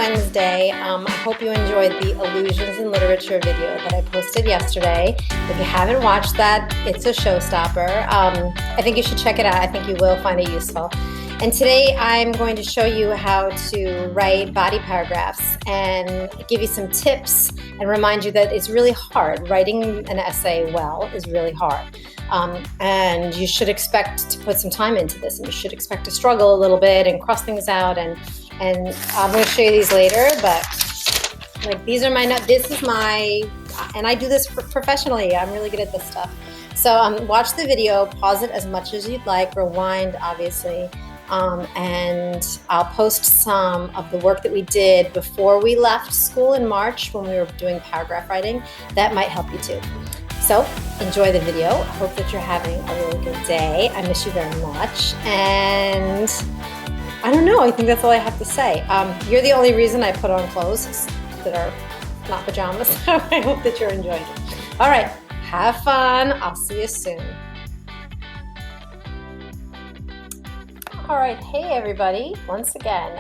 Wednesday. I hope you enjoyed the Illusions in Literature video that I posted yesterday. If you haven't watched that, it's a showstopper. I think you should check it out. I think you will find it useful. And today I'm going to show you how to write body paragraphs and give you some tips and remind you that it's really hard. Writing an essay well is really hard. And you should expect to put some time into this, and you should expect to struggle a little bit and cross things out, and I'm going to show you these later, but like this is my, and I do this professionally. I'm really good at this stuff. So watch the video, pause it as much as you'd like, rewind obviously, and I'll post some of the work that we did before we left school in March when we were doing paragraph writing. That might help you too. So enjoy the video. I hope that you're having a really good day. I miss you very much. And I don't know, I think that's all I have to say. You're the only reason I put on clothes that are not pajamas. So I hope that you're enjoying it. All right, have fun. I'll see you soon. All right, hey everybody, once again.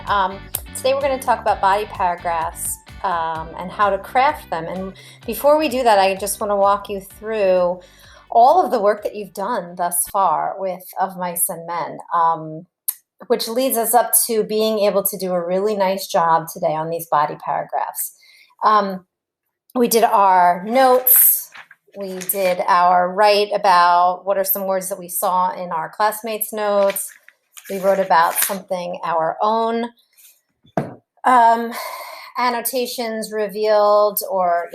Today we're going to talk about body paragraphs and how to craft them. And before we do that, I just want to walk you through all of the work that you've done thus far with Of Mice and Men, which leads us up to being able to do a really nice job today on these body paragraphs. We did our notes. We did our write about what are some words that we saw in our classmates' notes. We wrote about something our own annotations revealed, or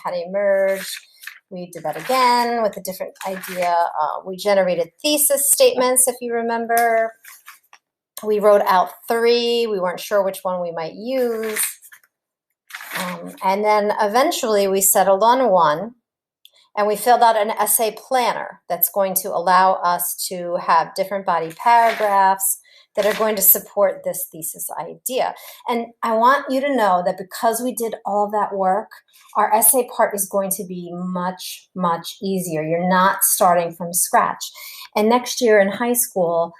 how to emerge. We did that again with a different idea. We generated thesis statements, if you remember. We wrote out 3. We weren't sure which one we might use. And then eventually we settled on one, and we filled out an essay planner that's going to allow us to have different body paragraphs that are going to support this thesis idea. And I want you to know that because we did all that work, our essay part is going to be much, much easier. You're not starting from scratch. And next year in high school,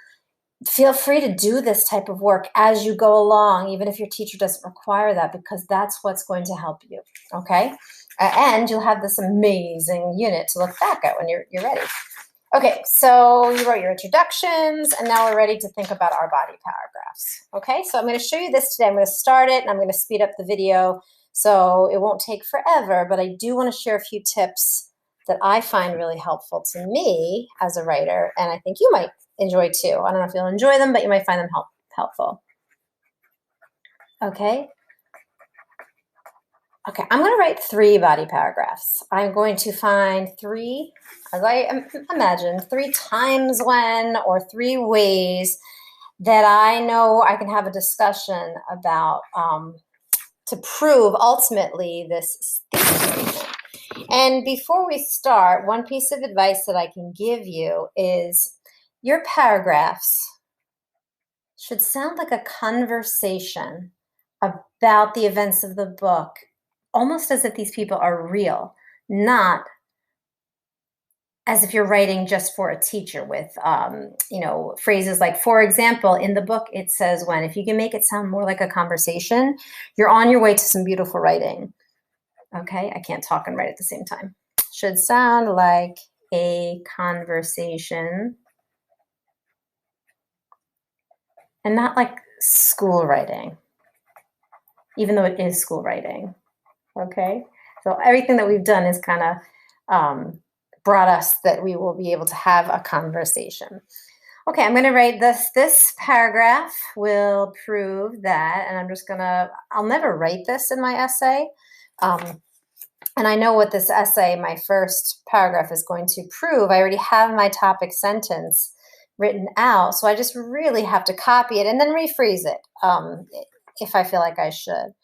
feel free to do this type of work as you go along, even if your teacher doesn't require that, because that's what's going to help you, okay? And you'll have this amazing unit to look back at when you're ready. Okay, so you wrote your introductions, and now we're ready to think about our body paragraphs. Okay, so I'm going to show you this today. I'm going to start it, and I'm going to speed up the video so it won't take forever, but I do want to share a few tips that I find really helpful to me as a writer, and I think you might enjoy too. I don't know if you'll enjoy them, but you might find them helpful. Okay, I'm going to write 3 body paragraphs. I'm going to find 3, as I imagine, 3 times when, or 3 ways that I know I can have a discussion about to prove ultimately this thesis statement. And before we start, one piece of advice that I can give you is your paragraphs should sound like a conversation about the events of the book, almost as if these people are real, not as if you're writing just for a teacher with, phrases like, for example, in the book, it says when. If you can make it sound more like a conversation, you're on your way to some beautiful writing. Okay, I can't talk and write at the same time. Should sound like a conversation and not like school writing, even though it is school writing. Okay, so everything that we've done is kind of brought us that we will be able to have a conversation. Okay, I'm going to write this paragraph will prove that, and I'll never write this in my essay. And I know what this essay, my first paragraph, is going to prove. I already have my topic sentence written out, so I just really have to copy it and then rephrase it if I feel like I should.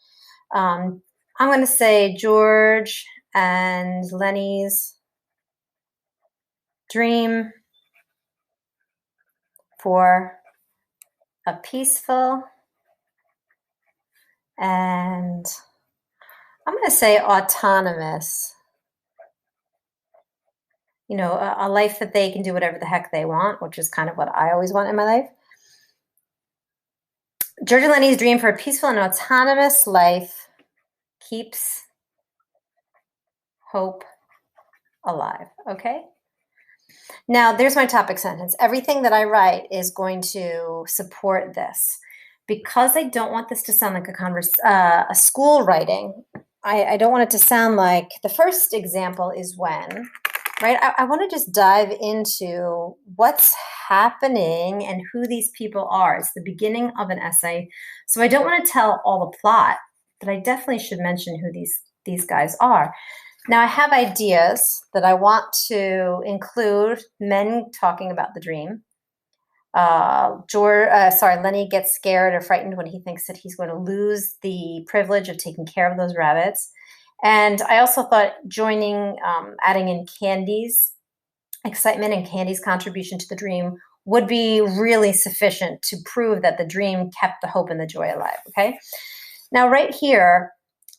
I'm going to say George and Lenny's dream for a peaceful and I'm going to say autonomous, a life that they can do whatever the heck they want, which is kind of what I always want in my life. George and Lenny's dream for a peaceful and autonomous life keeps hope alive. Okay? Now, there's my topic sentence. Everything that I write is going to support this. Because I don't want this to sound like a school writing, I don't want it to sound like the first example is when, right? I want to just dive into what's happening and who these people are. It's the beginning of an essay. So I don't want to tell all the plot, but I definitely should mention who these guys are. Now I have ideas that I want to include men talking about the dream. Lenny gets scared or frightened when he thinks that he's going to lose the privilege of taking care of those rabbits. And I also thought adding in Candy's excitement and Candy's contribution to the dream would be really sufficient to prove that the dream kept the hope and the joy alive, okay? Now, right here,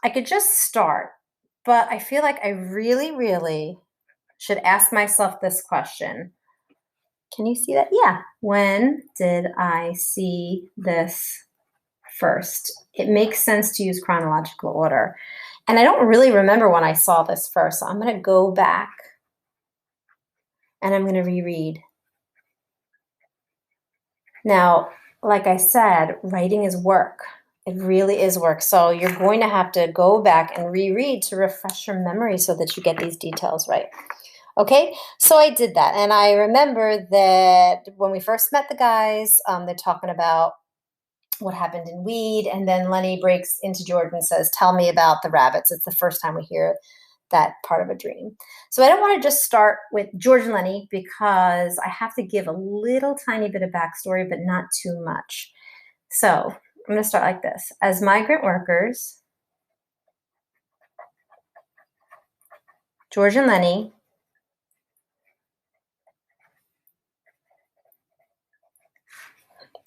I could just start, but I feel like I really, really should ask myself this question. Can you see that? Yeah. When did I see this first? It makes sense to use chronological order. And I don't really remember when I saw this first, so I'm going to go back and I'm going to reread. Now, like I said, writing is work. It really is work. So you're going to have to go back and reread to refresh your memory so that you get these details right. Okay, so I did that. And I remember that when we first met the guys, they're talking about what happened in Weed. And then Lenny breaks into George and says, tell me about the rabbits. It's the first time we hear that part of a dream. So I don't want to just start with George and Lenny because I have to give a little tiny bit of backstory, but not too much. So I'm going to start like this. As migrant workers, George and Lenny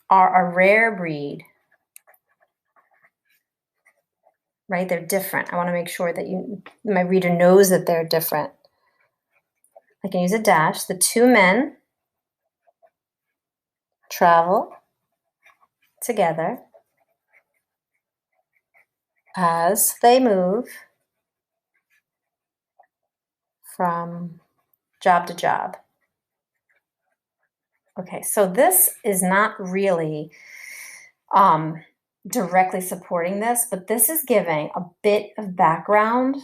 are a rare breed, right? They're different. I want to make sure that my reader knows that they're different. I can use a dash. The two men travel together as they move from job to job. Okay, so this is not really directly supporting this, but this is giving a bit of background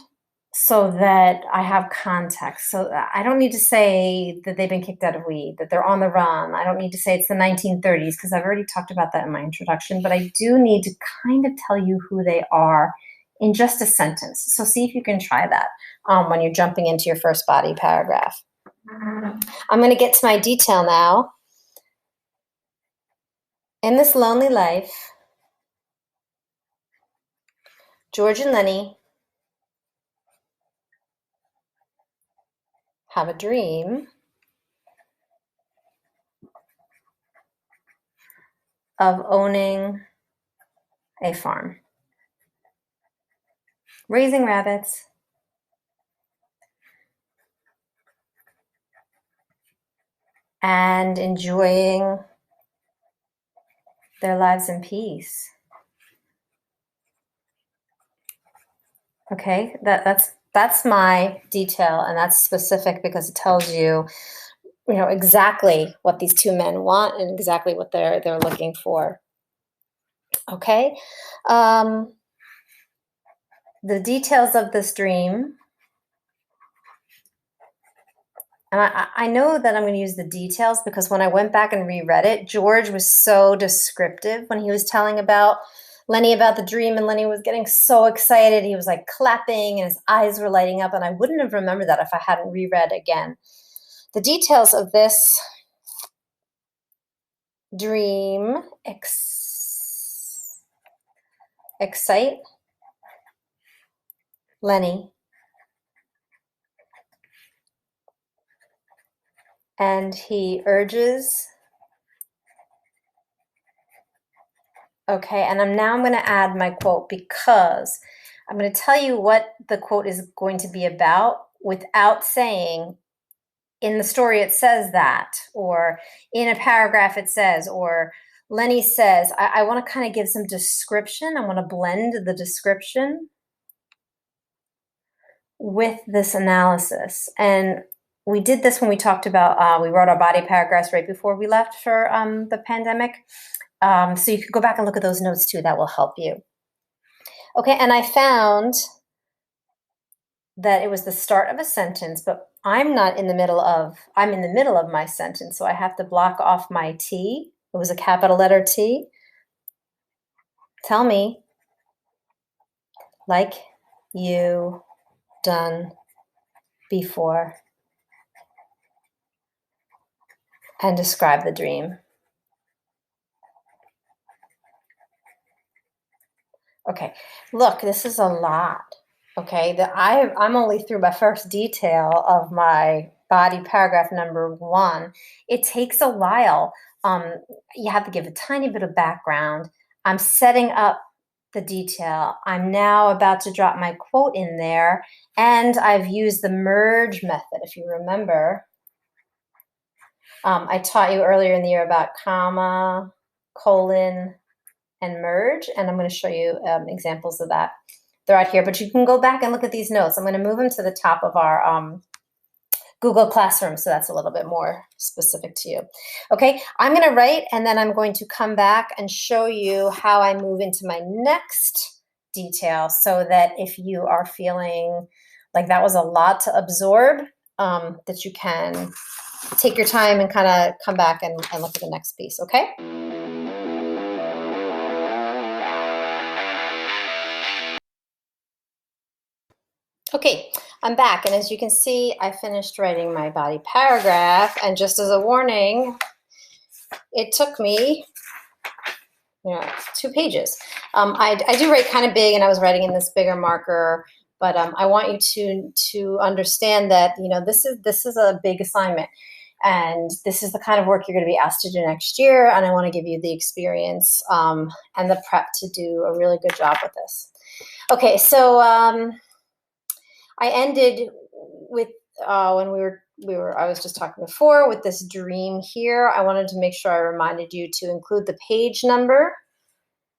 so that I have context. So I don't need to say that they've been kicked out of Weed, that they're on the run. I don't need to say it's the 1930s because I've already talked about that in my introduction, but I do need to kind of tell you who they are in just a sentence. So see if you can try that when you're jumping into your first body paragraph. I'm going to get to my detail now. In this lonely life, George and Lenny have a dream of owning a farm, raising rabbits, and enjoying their lives in peace. Okay, that's my detail, and that's specific because it tells you, exactly what these two men want and exactly what they're looking for. Okay, the details of this dream. And I know that I'm going to use the details because when I went back and reread it, George was so descriptive when he was telling about Lenny about the dream, and Lenny was getting so excited. He was like clapping and his eyes were lighting up, and I wouldn't have remembered that if I hadn't reread again. The details of this dream excite Lenny and he urges. Okay, and I'm going to add my quote because I'm going to tell you what the quote is going to be about without saying in the story it says that, or in a paragraph it says, or Lenny says, I want to kind of give some description. I want to blend the description with this analysis. And we did this when we talked about, we wrote our body paragraphs right before we left for the pandemic. So you can go back and look at those notes too. That will help you. Okay, and I found that it was the start of a sentence, but I'm in the middle of my sentence, so I have to block off my T. It was a capital letter T. Tell me, like you done before, and describe the dream. Okay, look, this is a lot. Okay, I'm only through my first detail of my body paragraph number 1. It takes a while. You have to give a tiny bit of background. I'm setting up the detail. I'm now about to drop my quote in there, and I've used the merge method, if you remember. I taught you earlier in the year about comma, colon, and merge, and I'm going to show you examples of that. They're out here, but you can go back and look at these notes. I'm going to move them to the top of our Google Classroom, so that's a little bit more specific to you. Okay, I'm going to write, and then I'm going to come back and show you how I move into my next detail, so that if you are feeling like that was a lot to absorb, that you can take your time and kind of come back and look at the next piece, okay? Okay, I'm back, and as you can see, I finished writing my body paragraph, and just as a warning, it took me 2 pages. I do write kind of big, and I was writing in this bigger marker, but I want you to understand that this is a big assignment, and this is the kind of work you're going to be asked to do next year, and I want to give you the experience and the prep to do a really good job with this. Okay, so I ended with when I was just talking before with this dream here. I wanted to make sure I reminded you to include the page number,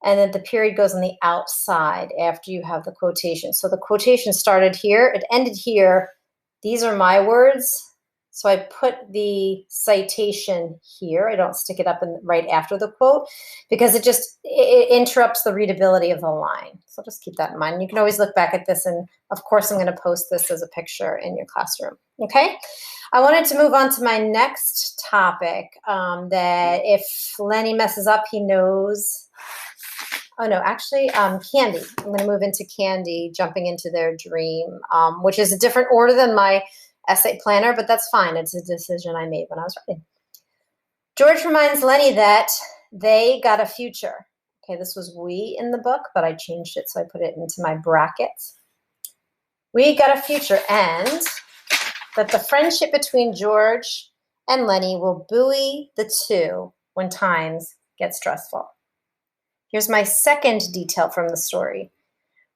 and then the period goes on the outside after you have the quotation. So the quotation started here, it ended here. These are my words. So I put the citation here. I don't stick it up right after the quote, because it interrupts the readability of the line. So just keep that in mind. You can always look back at this, and of course I'm going to post this as a picture in your classroom. Okay, I wanted to move on to my next topic, that if Lenny messes up, he knows. Oh no, actually, Candy. I'm going to move into Candy, jumping into their dream, which is a different order than my essay planner, but that's fine. It's a decision I made when I was writing. George reminds Lenny that they got a future. Okay, this was we in the book, but I changed it, so I put it into my brackets. We got a future, and that the friendship between George and Lenny will buoy the two when times get stressful. Here's my second detail from the story.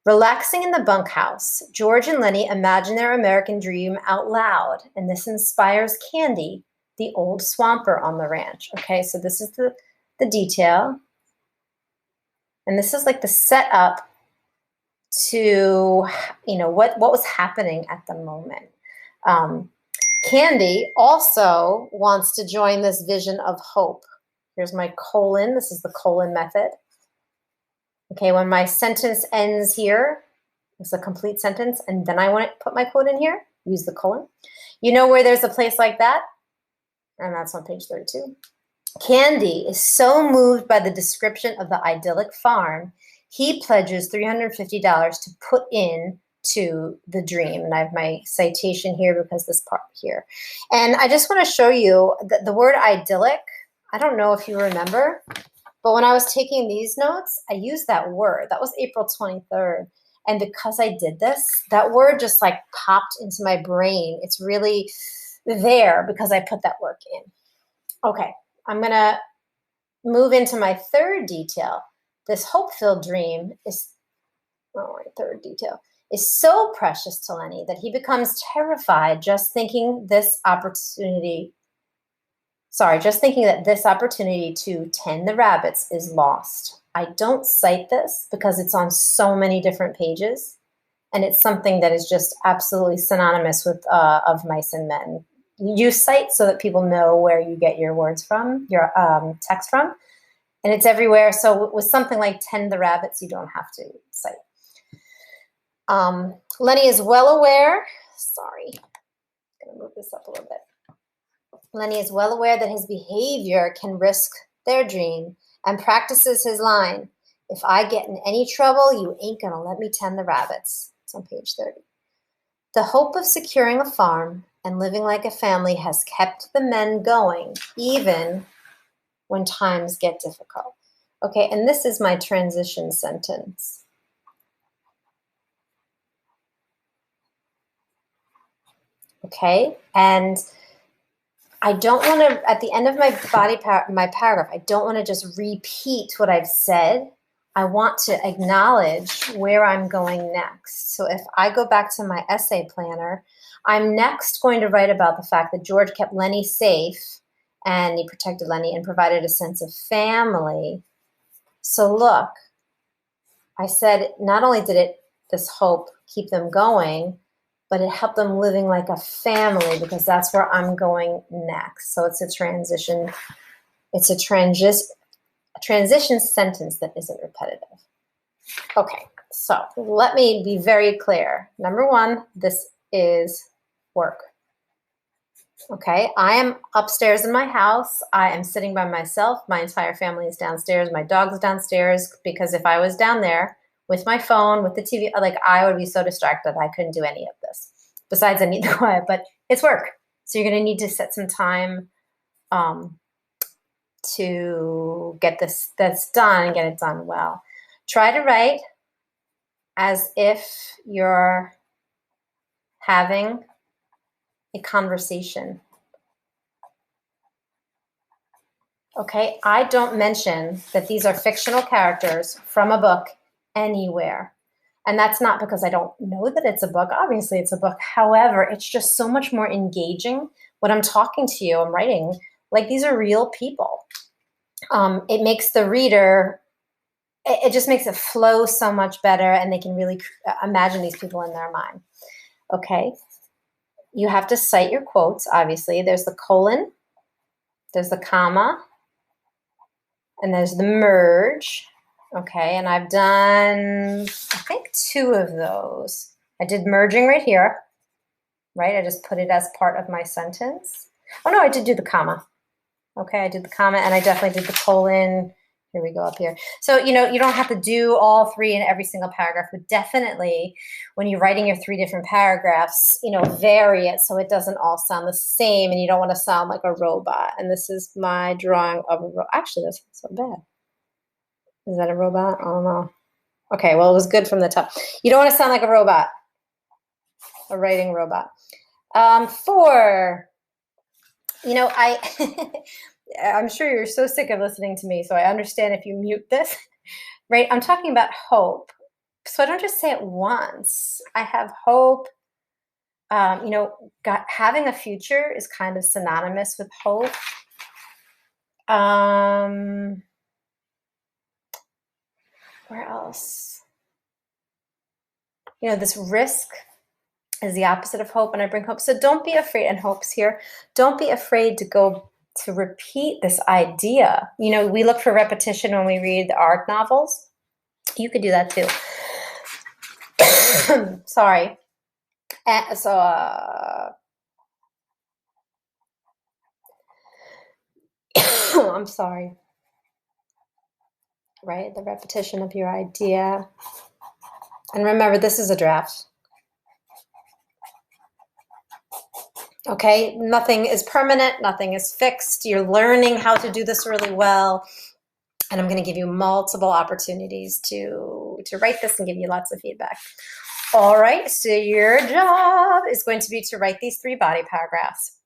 Relaxing in the bunkhouse, George and Lenny imagine their American dream out loud, and this inspires Candy, the old swamper on the ranch. Okay, so this is the detail, and this is like the setup to what was happening at the moment. Candy also wants to join this vision of hope. Here's my colon. This is the colon method. Okay, when my sentence ends here, it's a complete sentence, and then I want to put my quote in here, use the colon. You know where there's a place like that? And that's on page 32. Candy is so moved by the description of the idyllic farm, he pledges $350 to put in to the dream. And I have my citation here because this part here. And I just want to show you that the word idyllic, I don't know if you remember, but when I was taking these notes, I used that word. That was April 23rd. And because I did this, that word just like popped into my brain. It's really there because I put that work in. Okay, I'm going to move into my third detail. This hope-filled dream is, third detail, is so precious to Lenny that he becomes terrified just thinking this opportunity Sorry, just thinking that this opportunity to tend the rabbits is lost. I don't cite this because it's on so many different pages, and it's something that is just absolutely synonymous with Of Mice and Men. You cite so that people know where you get your words from, your text from, and it's everywhere. So with something like Tend the Rabbits, you don't have to cite. Lenny is well aware, sorry, I'm gonna move this up a little bit. Lenny is well aware that his behavior can risk their dream and practices his line, "If I get in any trouble, you ain't gonna let me tend the rabbits." It's on page 30. The hope of securing a farm and living like a family has kept the men going, even when times get difficult. Okay, and this is my transition sentence. Okay, and I don't want to, at the end of my paragraph, I don't want to just repeat what I've said. I want to acknowledge where I'm going next. So if I go back to my essay planner, I'm next going to write about the fact that George kept Lenny safe and he protected Lenny and provided a sense of family. So look, I said not only did this hope keep them going, but it helped them living like a family, because that's where I'm going next. So it's a transition. It's a transition sentence that isn't repetitive. Okay, so let me be very clear. Number one, this is work. Okay, I am upstairs in my house. I am sitting by myself. My entire family is downstairs. My dog's downstairs, because if I was down there with my phone, with the TV, like, I would be so distracted I couldn't do any of this. Besides, I need the quiet, but it's work. So you're going to need to set some time to get that's done and get it done well. Try to write as if you're having a conversation. Okay, I don't mention that these are fictional characters from a book anywhere. And that's not because I don't know that it's a book. Obviously, it's a book. However, it's just so much more engaging when I'm talking to you, I'm writing, like, these are real people. It makes the reader, it just makes it flow so much better, and they can really imagine these people in their mind. Okay, you have to cite your quotes, obviously. There's the colon, there's the comma, and there's the merge. Okay, and I've done, I think, 2 of those. I did merging right here, right? I just put it as part of my sentence. Oh no, I did do the comma. Okay, I did the comma, and I definitely did the colon. Here we go up here. So, you don't have to do all 3 in every single paragraph, but definitely when you're writing your 3 different paragraphs, vary it so it doesn't all sound the same, and you don't want to sound like a robot. And this is my drawing of a robot. Actually, that's not so bad. Is that a robot? I don't know. Okay, well, it was good from the top. You don't want to sound like a robot, a writing robot. 4, I'm sure you're so sick of listening to me, so I understand if you mute this, right? I'm talking about hope. So I don't just say it once. I have hope. Having a future is kind of synonymous with hope. Where else? This risk is the opposite of hope, and I bring hope. So don't be afraid, and hope's here. Don't be afraid to repeat this idea. We look for repetition when we read the art novels. You could do that too. Sorry. I'm sorry. Right? The repetition of your idea. And remember, this is a draft. Okay? Nothing is permanent. Nothing is fixed. You're learning how to do this really well. And I'm going to give you multiple opportunities to write this and give you lots of feedback. All right, so your job is going to be to write these 3 body paragraphs.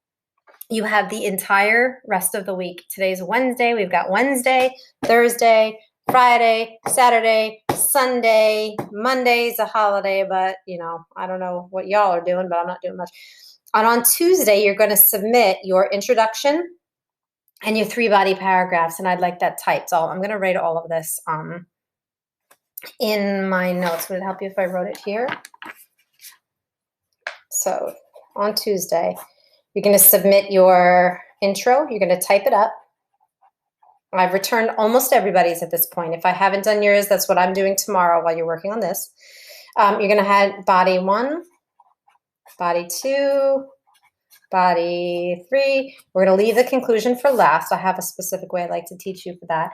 You have the entire rest of the week. Today's Wednesday. We've got Wednesday, Thursday, Friday, Saturday, Sunday. Monday's a holiday, but, I don't know what y'all are doing, but I'm not doing much. And on Tuesday, you're going to submit your introduction, and your 3 body paragraphs, and I'd like that typed. So I'm going to write all of this in my notes. Would it help you if I wrote it here? So on Tuesday, you're going to submit your intro. You're going to type it up. I've returned almost everybody's at this point. If I haven't done yours, that's what I'm doing tomorrow while you're working on this. You're going to have body 1, body 2, body 3. We're going to leave the conclusion for last. I have a specific way I'd like to teach you for that.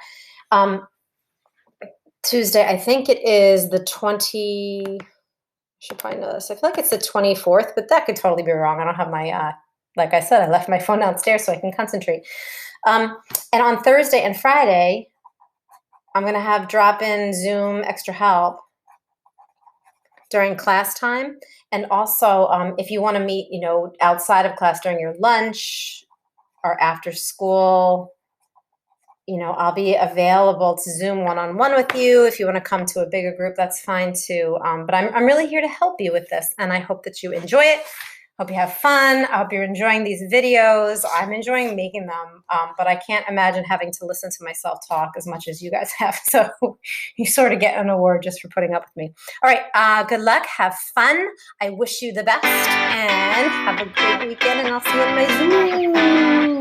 Tuesday, I think it is the 20, I should probably know this. I feel like it's the 24th, but that could totally be wrong. I don't have my, like I said, I left my phone downstairs so I can concentrate. And on Thursday and Friday, I'm going to have drop-in Zoom extra help during class time. And also, if you want to meet, outside of class during your lunch or after school, I'll be available to Zoom one-on-one with you. If you want to come to a bigger group, that's fine too. But I'm really here to help you with this, and I hope that you enjoy it. Hope you have fun. I hope you're enjoying these videos. I'm enjoying making them, but I can't imagine having to listen to myself talk as much as you guys have. So you sort of get an award just for putting up with me. All right, good luck. Have fun. I wish you the best, and have a great weekend, and I'll see you in my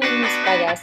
Zooms. Bye, guys.